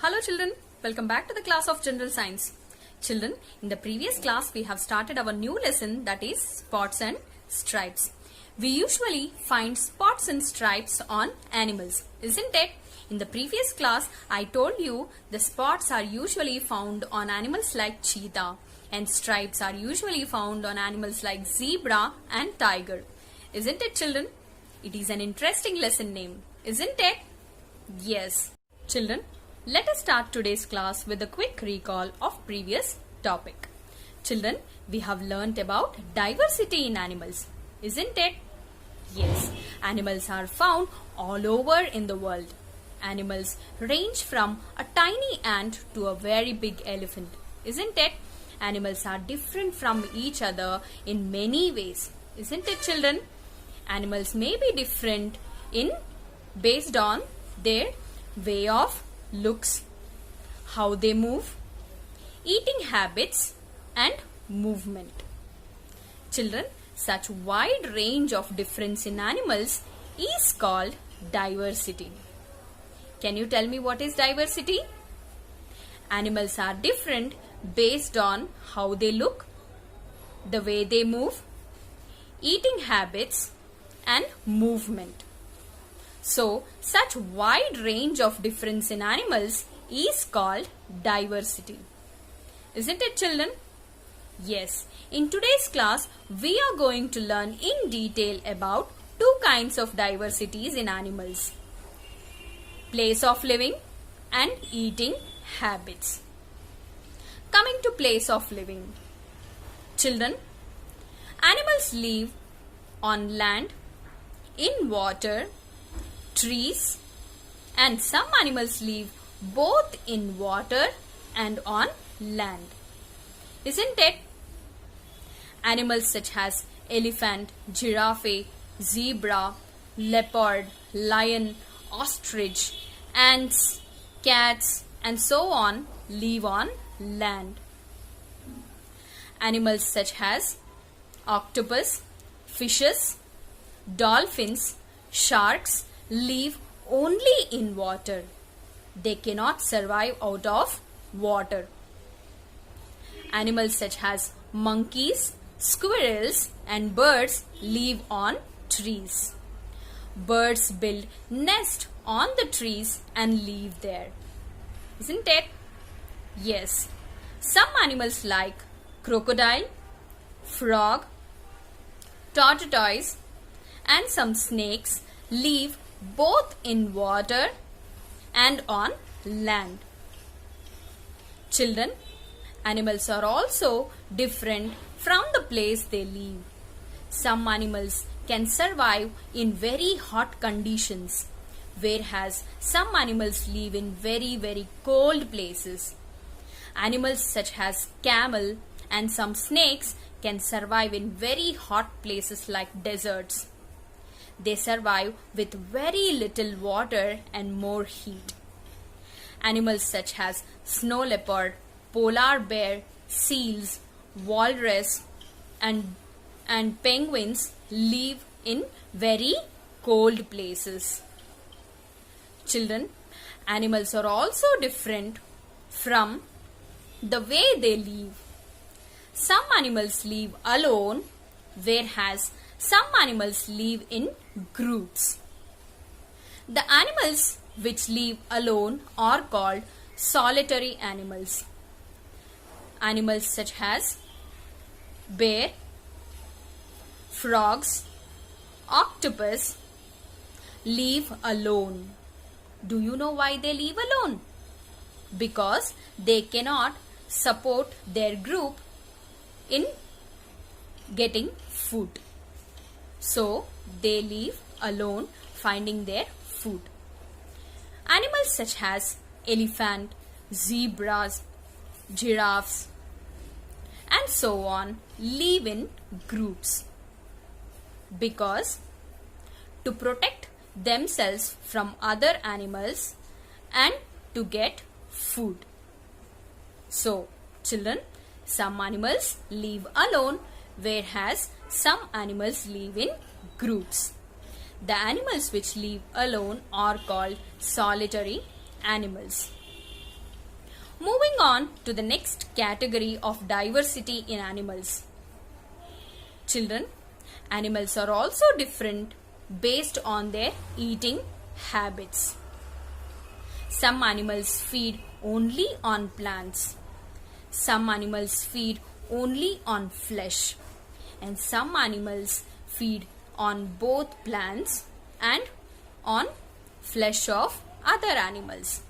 Hello children, welcome back to the class of General Science. Children, in the previous class we have started our new lesson, that is spots and stripes. We usually find spots and stripes on animals, isn't it? In the previous class I told you the spots are usually found on animals like cheetah and stripes are usually found on animals like zebra and tiger. Isn't it children? It is an interesting lesson name, isn't it? Yes. Children, let us start today's class with a quick recall of previous topic. Children, we have learnt about diversity in animals, isn't it? Yes, animals are found all over in the world. Animals range from a tiny ant to a very big elephant, isn't it? Animals are different from each other in many ways, isn't it children? Animals may be different based on their way of looks, how they move, eating habits and movement. Children, such wide range of difference in animals is called diversity. Can you tell me what is diversity? Animals are different based on how they look, the way they move, eating habits and movement. So, such wide range of difference in animals is called diversity. Isn't it children? Yes, in today's class we are going to learn in detail about two kinds of diversities in animals. Place of living and eating habits. Coming to place of living. Children, animals live on land, in water, trees, and some animals live both in water and on land. Isn't it? Animals such as elephant, giraffe, zebra, leopard, lion, ostrich, ants, cats, and so on live on land. Animals such as octopus, fishes, dolphins, sharks live only in water. They cannot survive out of water. Animals such as monkeys, squirrels and birds live on trees. Birds build nest on the trees and live there. Isn't it? Yes. Some animals like crocodile, frog, tortoise and some snakes live both in water and on land. Children, animals are also different from the place they live. Some animals can survive in very hot conditions, whereas some animals live in very cold places. Animals such as camel and some snakes can survive in very hot places like deserts. They survive with very little water and more heat. Animals such as snow leopard, polar bear, seals, walrus and penguins live in very cold places. Children, animals are also different from the way they live. Some animals live alone, whereas some animals live in groups. The animals which live alone are called solitary animals. Animals such as bear, frogs, octopus live alone. Do you know why they live alone? Because they cannot support their group in getting food. So, they live alone finding their food. Animals such as elephant, zebras, giraffes and so on live in groups because to protect themselves from other animals and to get food. So, children, some animals live alone whereas some animals live in groups. The animals which live alone are called solitary animals. Moving on to the next category of diversity in animals. Children, animals are also different based on their eating habits. Some animals feed only on plants. Some animals feed only on flesh. And some animals feed on both plants and on flesh of other animals.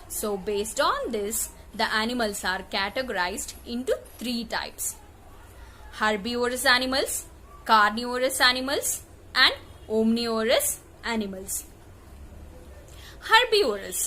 So based on this, the animals are categorized into three types: herbivorous animals, carnivorous animals, and omnivorous animals. Herbivorous.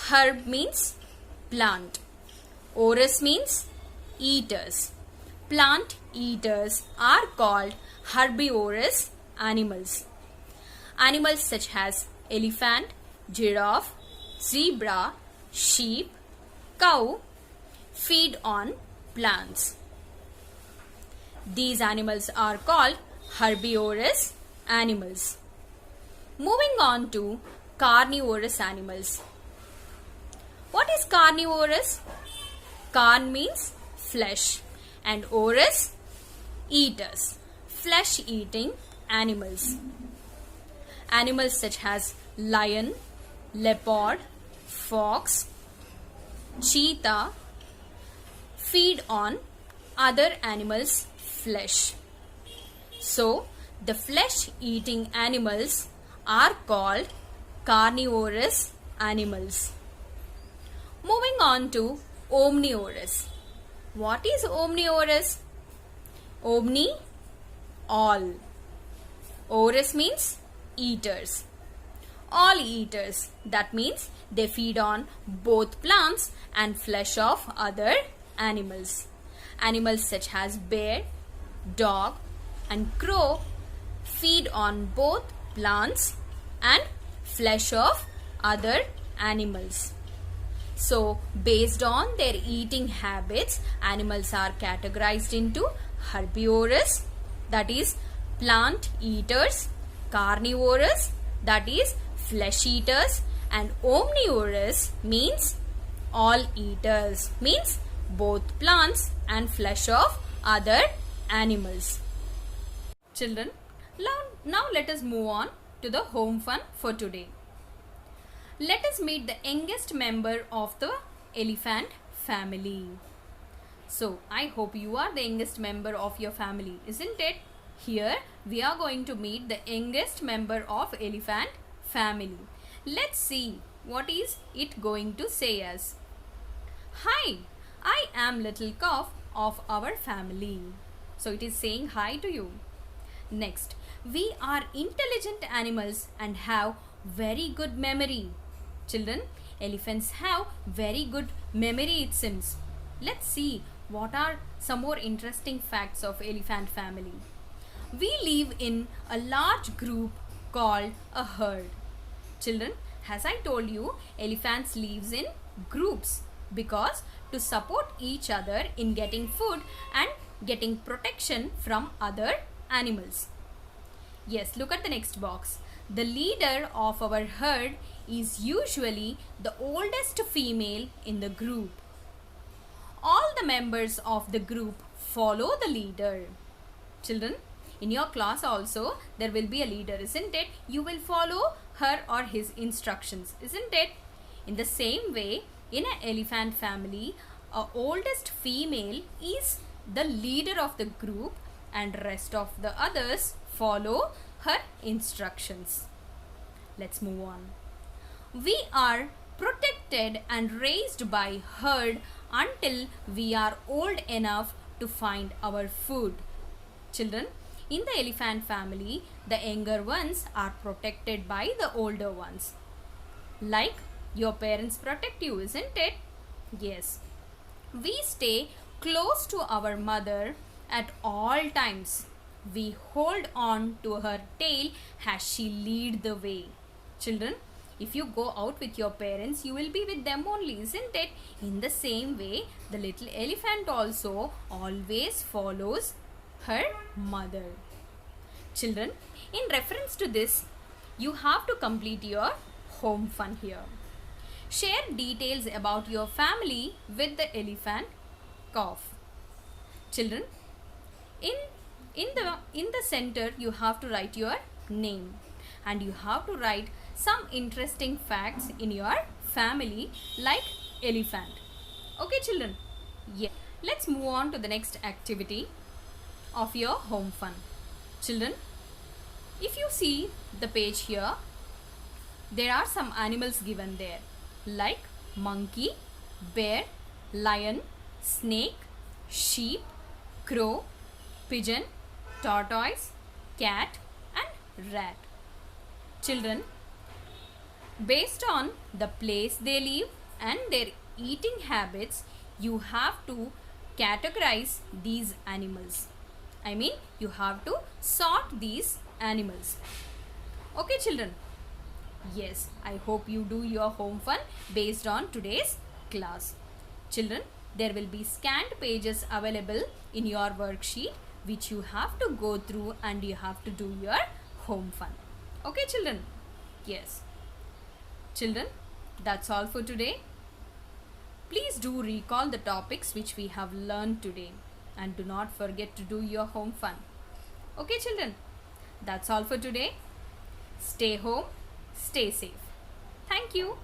Herb means plant. Vorous means eaters. Plant eaters are called herbivorous animals. Animals such as elephant, giraffe, zebra, sheep, cow feed on plants. These animals are called herbivorous animals. Moving on to carnivorous animals. What is carnivorous? Carn means flesh and vorous eaters, flesh eating animals. Animals such as lion, leopard, fox, cheetah feed on other animals' flesh. So, the flesh eating animals are called carnivorous animals. Moving on to omnivorous. What is omnivorous? Omni, all. Vorous means eaters. All eaters. That means they feed on both plants and flesh of other animals. Animals such as bear, dog, and crow feed on both plants and flesh of other animals. So, based on their eating habits, animals are categorized into herbivorous, that is plant eaters, carnivorous, that is flesh eaters, and omnivorous means all eaters, means both plants and flesh of other animals. Children, now let us move on to the home fun for today. Let us meet the youngest member of the elephant family. So, I hope you are the youngest member of your family, isn't it? Here, we are going to meet the youngest member of elephant family. Let's see what is it going to say us. Hi, I am little calf of our family. So, it is saying hi to you. Next, we are intelligent animals and have very good memory. Children, elephants have very good memory, it seems. Let's see what are some more interesting facts of elephant family. We live in a large group called a herd. Children, as I told you, elephants lives in groups because to support each other in getting food and getting protection from other animals. Yes, look at the next box. The leader of our herd is usually the oldest female in the group. All the members of the group follow the leader. Children, in your class also there will be a leader, isn't it? You will follow her or his instructions, isn't it? In the same way, in an elephant family, a oldest female is the leader of the group and rest of the others follow her instructions. Let's move on. We are protected and raised by herd until we are old enough to find our food. Children, in the elephant family, the younger ones are protected by the older ones. Like your parents protect you, isn't it? Yes. We stay close to our mother at all times. We hold on to her tail as she lead the way. Children, if you go out with your parents, you will be with them only, isn't it? In the same way, the little elephant also always follows her mother. Children, in reference to this, you have to complete your home fun here. Share details about your family with the elephant cough. Children, in in the center you have to write your name, and you have to write some interesting facts in your family like elephant. Okay children? Yeah. Let's move on to the next activity of your home fun. Children, if you see the page here, there are some animals given there like monkey, bear, lion, snake, sheep, crow, pigeon, tortoise, cat and rat. Children, based on the place they live and their eating habits, you have to categorize these animals. I mean, you have to sort these animals. Okay children? Yes, I hope you do your home fun based on today's class. Children, there will be scanned pages available in your worksheet which you have to go through and you have to do your home fun. Okay children? Yes. Children, that's all for today. Please do recall the topics which we have learned today and do not forget to do your home fun. Okay children? That's all for today. Stay home, stay safe. Thank you.